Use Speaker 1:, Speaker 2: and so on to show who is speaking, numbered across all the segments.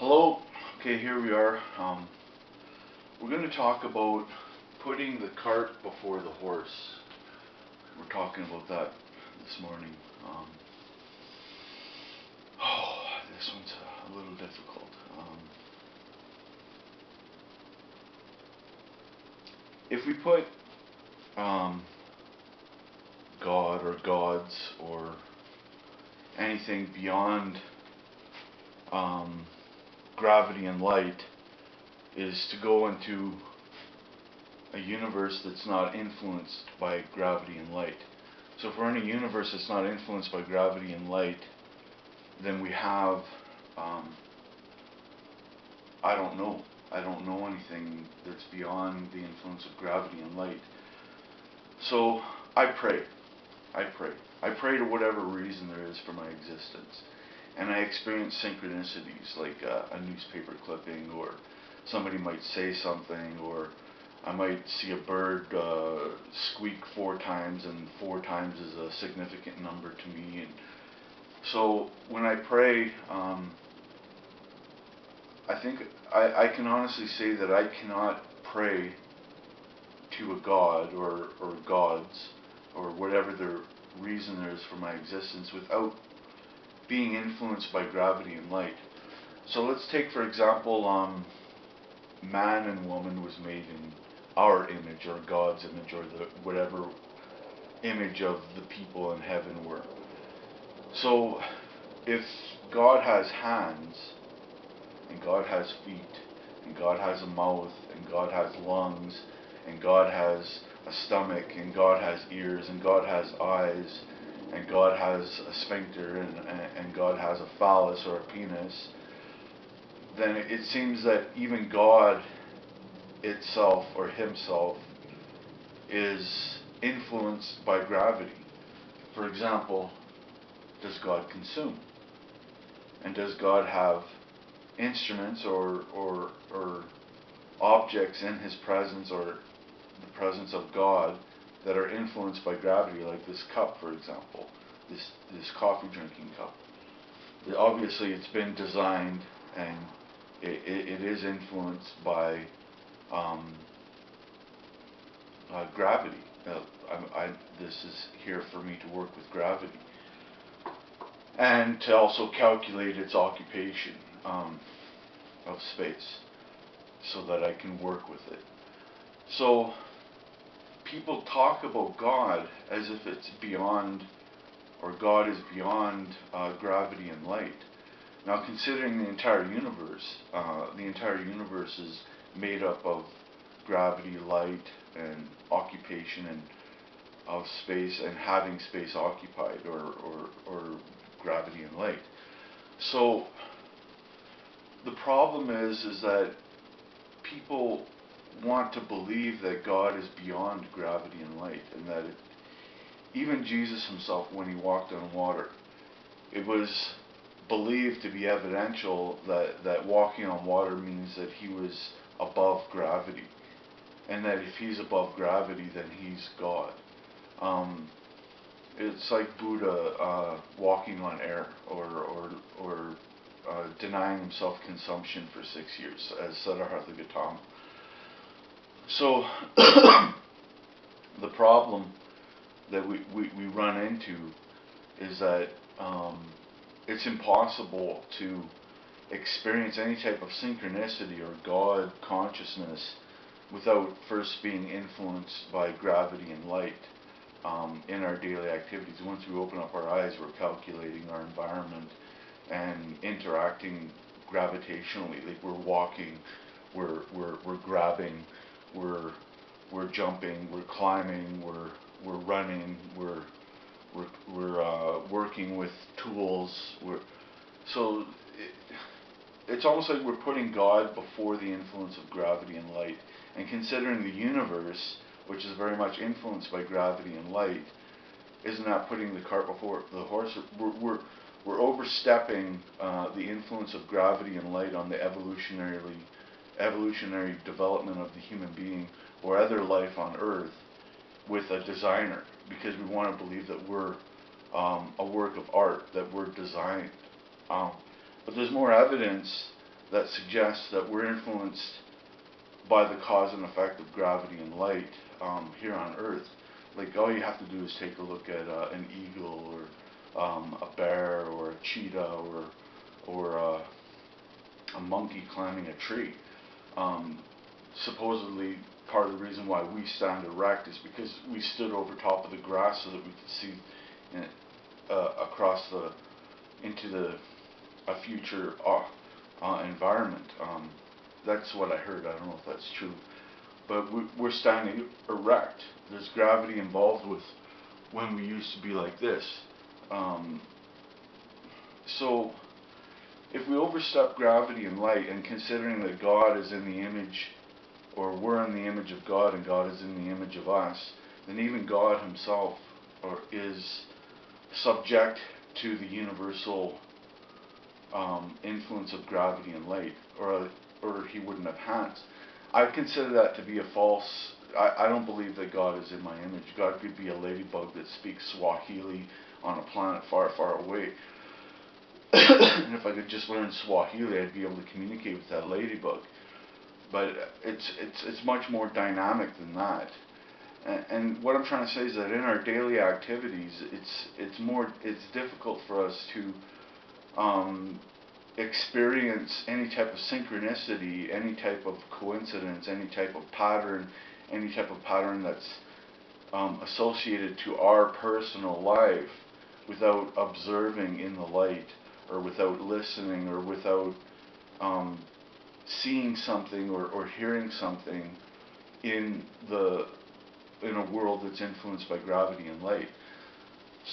Speaker 1: Hello. Okay, here we are. We're going to talk about putting the cart before the horse. We're talking about that this morning. Oh, this one's a little difficult. If we put God or gods or anything beyond gravity and light, is to go into a universe that's not influenced by gravity and light. So if we're in a universe that's not influenced by gravity and light, then we have, I don't know. I don't know anything that's beyond the influence of gravity and light. So I pray. I pray. I pray to whatever reason there is for my existence. And I experience synchronicities like a newspaper clipping, or somebody might say something, or I might see a bird squeak 4 times, and 4 times is a significant number to me. And so when I pray, I think I can honestly say that I cannot pray to a god or gods or whatever the reason there is for my existence without being influenced by gravity and light. So let's take, for example, man and woman was made in our image, or God's image, or the whatever image of the people in heaven were. So if God has hands, and God has feet, and God has a mouth, and God has lungs, and God has a stomach, and God has ears, and God has eyes, and God has a sphincter, and God has a phallus or a penis, then it seems that even God itself or himself is influenced by gravity. For example, does God consume? And does God have instruments or objects in his presence, or the presence of God, that are influenced by gravity, like this cup, for example, this coffee drinking cup? Obviously it's been designed, and it is influenced by um, gravity. This is here for me to work with gravity, and to also calculate its occupation of space, so that I can work with it. So people talk about God as if it's beyond, or God is beyond gravity and light. Now, considering the entire universe is made up of gravity, light, and occupation, and of space, and having space occupied, or gravity and light. So the problem is that people want to believe that God is beyond gravity and light, and that even Jesus himself, when he walked on water, it was believed to be evidential that walking on water means that he was above gravity, and that if he's above gravity, then he's God. Um, it's like Buddha walking on air, or denying himself consumption for 6 years, as Siddhartha Gautama. So the problem that we run into is that it's impossible to experience any type of synchronicity or God consciousness without first being influenced by gravity and light in our daily activities. Once we open up our eyes, we're calculating our environment and interacting gravitationally. Like we're walking, we're grabbing, we're jumping, we're climbing, we're running, we're working with tools. So it's almost like we're putting God before the influence of gravity and light. And considering the universe, which is very much influenced by gravity and light, isn't that putting the cart before the horse? We're overstepping the influence of gravity and light on the evolutionary development of the human being or other life on Earth with a designer, because we want to believe that we're a work of art, that we're designed. But there's more evidence that suggests that we're influenced by the cause and effect of gravity and light here on Earth. Like all you have to do is take a look at an eagle or a bear or a cheetah or a monkey climbing a tree. Supposedly, part of the reason why we stand erect is because we stood over top of the grass so that we could see across into a future environment. That's what I heard. I don't know if that's true, but we're standing erect. There's gravity involved with when we used to be like this. So if we overstep gravity and light, and considering that God is in the image, or we're in the image of God and God is in the image of us, then even God himself is subject to the universal influence of gravity and light, or he wouldn't have hands. I consider that to be a false. I don't believe that God is in my image. God could be a ladybug that speaks Swahili on a planet far, far away. And if I could just learn Swahili, I'd be able to communicate with that ladybug. But it's much more dynamic than that. And what I'm trying to say is that in our daily activities, it's difficult for us to experience any type of synchronicity, any type of coincidence, any type of pattern that's associated to our personal life without observing in the light, or without listening, or without seeing something or hearing something in a world that's influenced by gravity and light.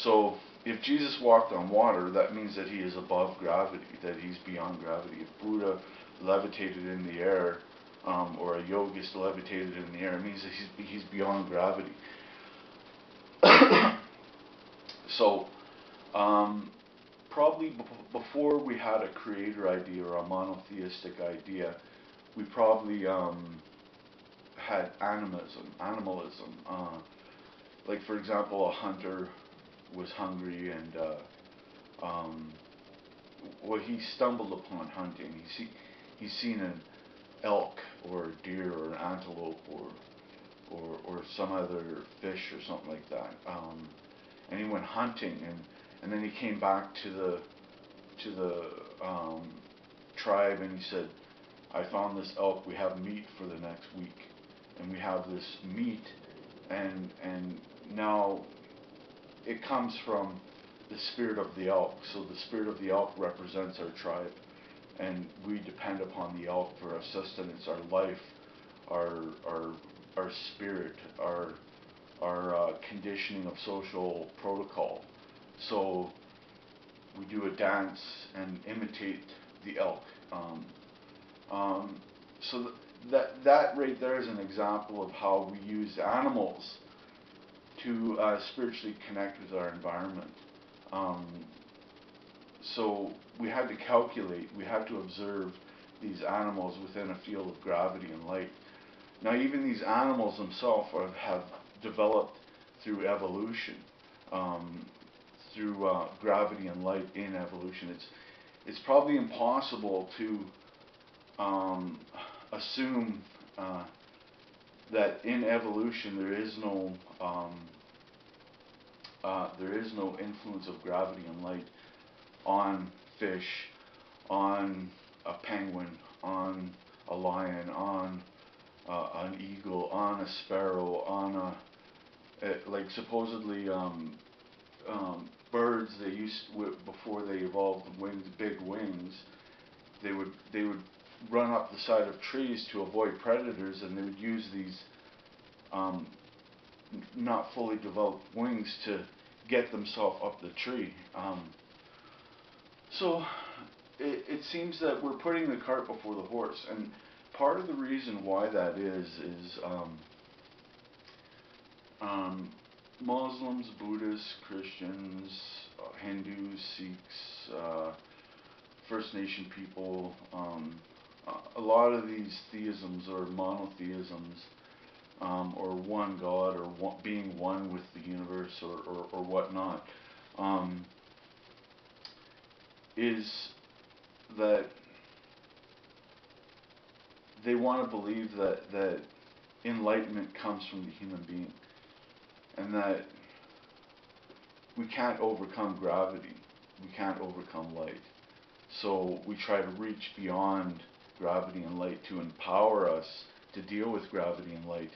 Speaker 1: So if Jesus walked on water, that means that he is above gravity, that he's beyond gravity. If Buddha levitated in the air, or a yogist levitated in the air, it means that he's beyond gravity. So probably before we had a creator idea or a monotheistic idea, we probably had animalism. Like for example, a hunter was hungry and he stumbled upon hunting. He's seen an elk or a deer or an antelope or some other fish or something like that. And he went hunting, and then he came back to the tribe, and he said, I found this elk, we have meat for the next week. And we have this meat, and now it comes from the spirit of the elk. So the spirit of the elk represents our tribe, and we depend upon the elk for our sustenance, our life, our spirit, our conditioning of social protocol. So we do a dance and imitate the elk. So that right there is an example of how we use animals to spiritually connect with our environment. So we had to calculate, we had to observe these animals within a field of gravity and light. Now even these animals themselves have developed through evolution, through gravity and light in evolution. It's probably impossible to assume that in evolution there is no influence of gravity and light on fish, on a penguin, on a lion, on an eagle, on a sparrow, on like supposedly birds, before they evolved wings, big wings, they would run up the side of trees to avoid predators, and they would use these not fully developed wings to get themselves up the tree. So it seems that we're putting the cart before the horse, and part of the reason why that is Muslims, Buddhists, Christians, Hindus, Sikhs, First Nation people, a lot of these theisms or monotheisms, or one God, or being one with the universe, or whatnot, is that they want to believe that enlightenment comes from the human being, and that we can't overcome gravity, we can't overcome light. So we try to reach beyond gravity and light to empower us to deal with gravity and light.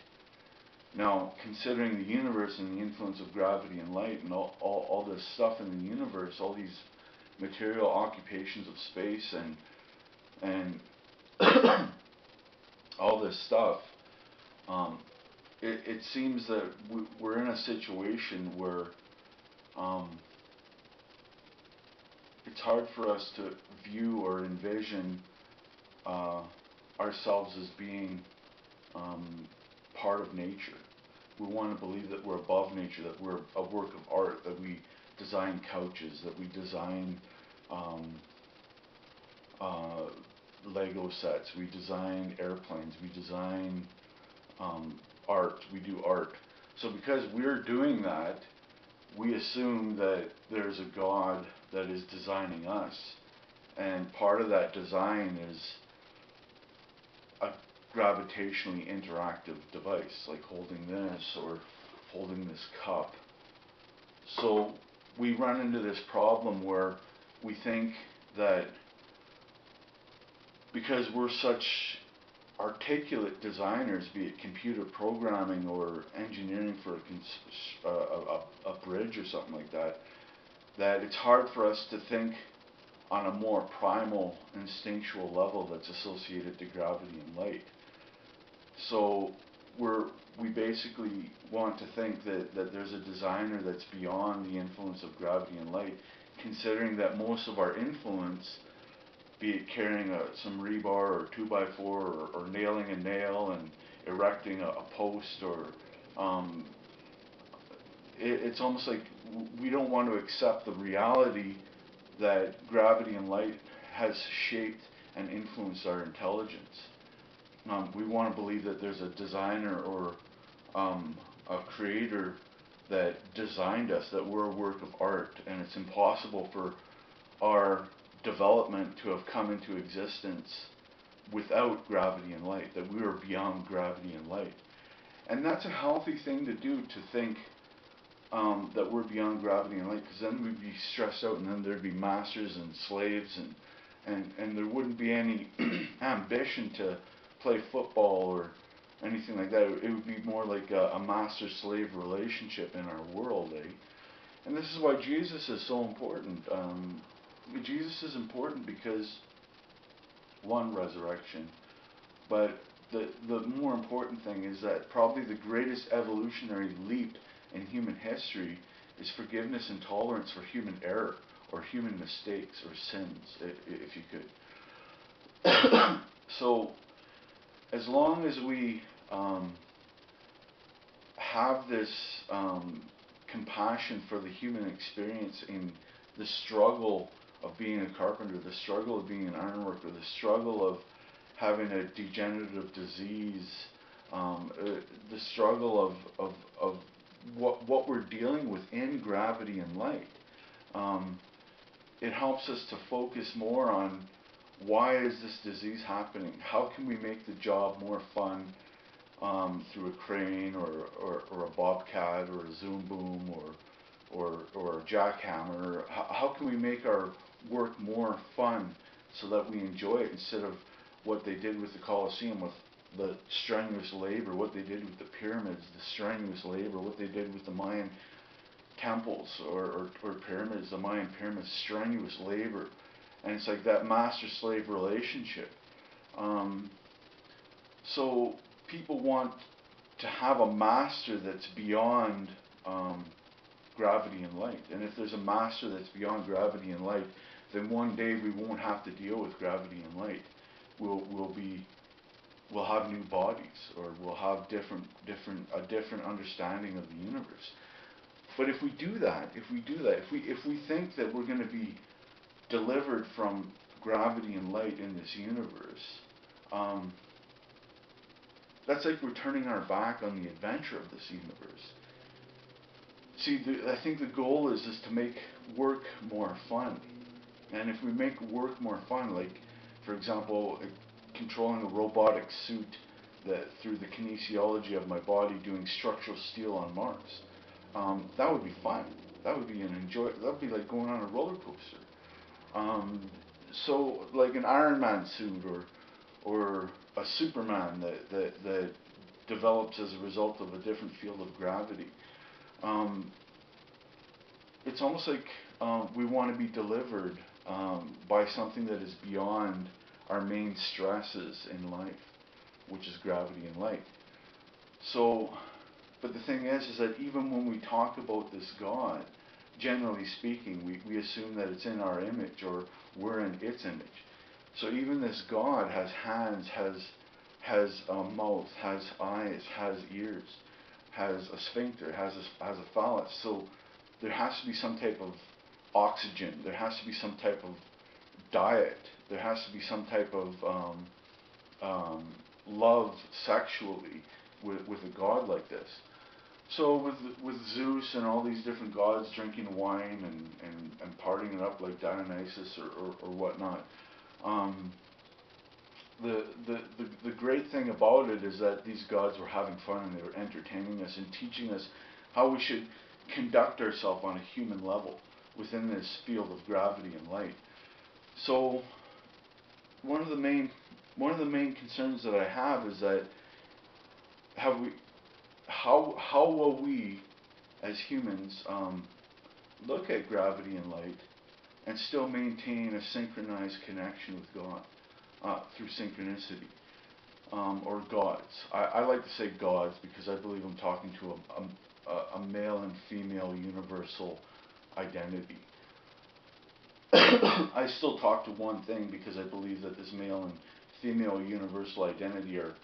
Speaker 1: Now, considering the universe and the influence of gravity and light and all this stuff in the universe, all these material occupations of space and all this stuff, it seems that we're in a situation where it's hard for us to view or envision ourselves as being part of nature. We want to believe that we're above nature, that we're a work of art, that we design couches, that we design Lego sets, we design airplanes, we design art, we do art. So because we're doing that, we assume that there's a God that is designing us. And part of that design is a gravitationally interactive device, like holding this or holding this cup. So we run into this problem where we think that because we're such articulate designers, be it computer programming or engineering for a bridge or something like that, that it's hard for us to think on a more primal, instinctual level that's associated to gravity and light. So we basically want to think that there's a designer that's beyond the influence of gravity and light, considering that most of our influence, be it carrying some rebar or 2x4 or nailing a nail and erecting a post, or it's almost like we don't want to accept the reality that gravity and light has shaped and influenced our intelligence. We want to believe that there's a designer or a creator that designed us, that we're a work of art, and it's impossible for our development to have come into existence without gravity and light, that we are beyond gravity and light. And that's a healthy thing to do, to think that we're beyond gravity and light, because then we'd be stressed out, and then there'd be masters and slaves, and there wouldn't be any ambition to play football or anything like that. It would be more like a master-slave relationship in our world, eh? And this is why Jesus is so important. Jesus is important because, one, resurrection, but the more important thing is that probably the greatest evolutionary leap in human history is forgiveness and tolerance for human error or human mistakes or sins, if you could. So as long as we have this compassion for the human experience in the struggle of being a carpenter, the struggle of being an ironworker, the struggle of having a degenerative disease, the struggle of what we're dealing with in gravity and light, it helps us to focus more on why is this disease happening? How can we make the job more fun through a crane or a bobcat or a zoom boom or a jackhammer? How can we make our work more fun so that we enjoy it, instead of what they did with the Colosseum, with the strenuous labor, what they did with the pyramids, the strenuous labor, what they did with the Mayan temples or pyramids, the Mayan pyramids, strenuous labor. And it's like that master-slave relationship. So people want to have a master that's beyond gravity and light. And if there's a master that's beyond gravity and light, then one day we won't have to deal with gravity and light. We'll have new bodies, or we'll have a different understanding of the universe. But if we do that, if we think that we're going to be delivered from gravity and light in this universe, that's like we're turning our back on the adventure of this universe. See, I think the goal is to make work more fun. And if we make work more fun, like, for example, controlling a robotic suit that through the kinesiology of my body doing structural steel on Mars. That would be fun. That would be that would be like going on a roller coaster. So like an Iron Man suit or a Superman that develops as a result of a different field of gravity. It's almost like we want to be delivered by something that is beyond our main stresses in life, which is gravity and light. So, but the thing is that even when we talk about this God, generally speaking, we assume that it's in our image or we're in its image. So even this God has hands, has a mouth, has eyes, has ears, has a sphincter, has a phallus. So there has to be some type of oxygen. There has to be some type of diet. There has to be some type of love sexually with a god like this. So with Zeus and all these different gods drinking wine and partying it up like Dionysus or whatnot, the great thing about it is that these gods were having fun and they were entertaining us and teaching us how we should conduct ourselves on a human level within this field of gravity and light. So one of the main concerns that I have is that how will we as humans look at gravity and light and still maintain a synchronized connection with God through synchronicity or gods. I like to say gods because I believe I'm talking to a male and female universal identity. I still talk to one thing because I believe that this male and female universal identity are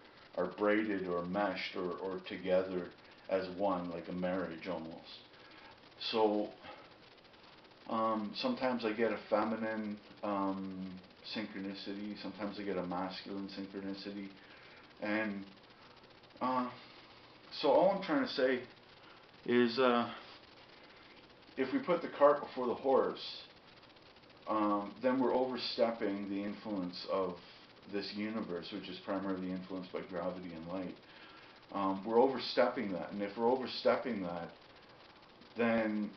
Speaker 1: braided or meshed or together as one, like a marriage almost. So sometimes I get a feminine synchronicity, sometimes I get a masculine synchronicity, and so all I'm trying to say is if we put the cart before the horse, then we're overstepping the influence of this universe, which is primarily influenced by gravity and light. We're overstepping that, and if we're overstepping that, then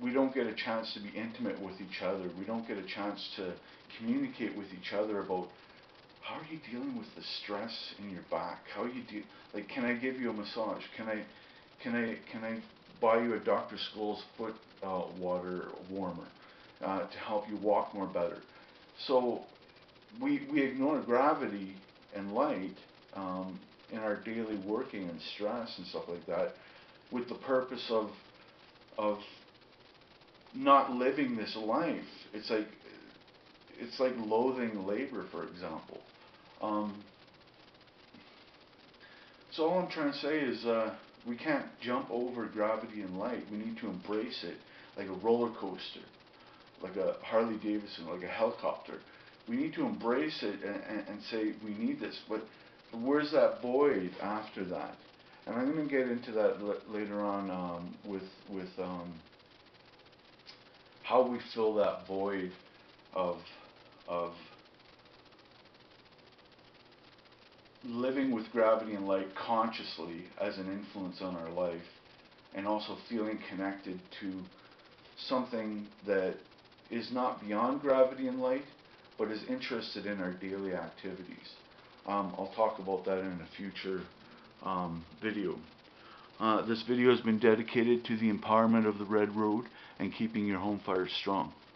Speaker 1: we don't get a chance to be intimate with each other. We don't get a chance to communicate with each other about how are you dealing with the stress in your back? How are you like, can I give you a massage? Can I buy you a Dr. Scholl's foot water warmer to help you walk more better? So we ignore gravity and light in our daily working and stress and stuff like that with the purpose of not living this life. It's like loathing labor, for example. So all I'm trying to say is we can't jump over gravity and light. We need to embrace it like a roller coaster, like a Harley Davidson, like a helicopter. We need to embrace it and say we need this, but where's that void after that? And I'm going to get into that later on with how we fill that void of living with gravity and light consciously as an influence on our life, and also feeling connected to something that is not beyond gravity and light, but is interested in our daily activities. I'll talk about that in a future video. This video has been dedicated to the empowerment of the Red Road and keeping your home fires strong.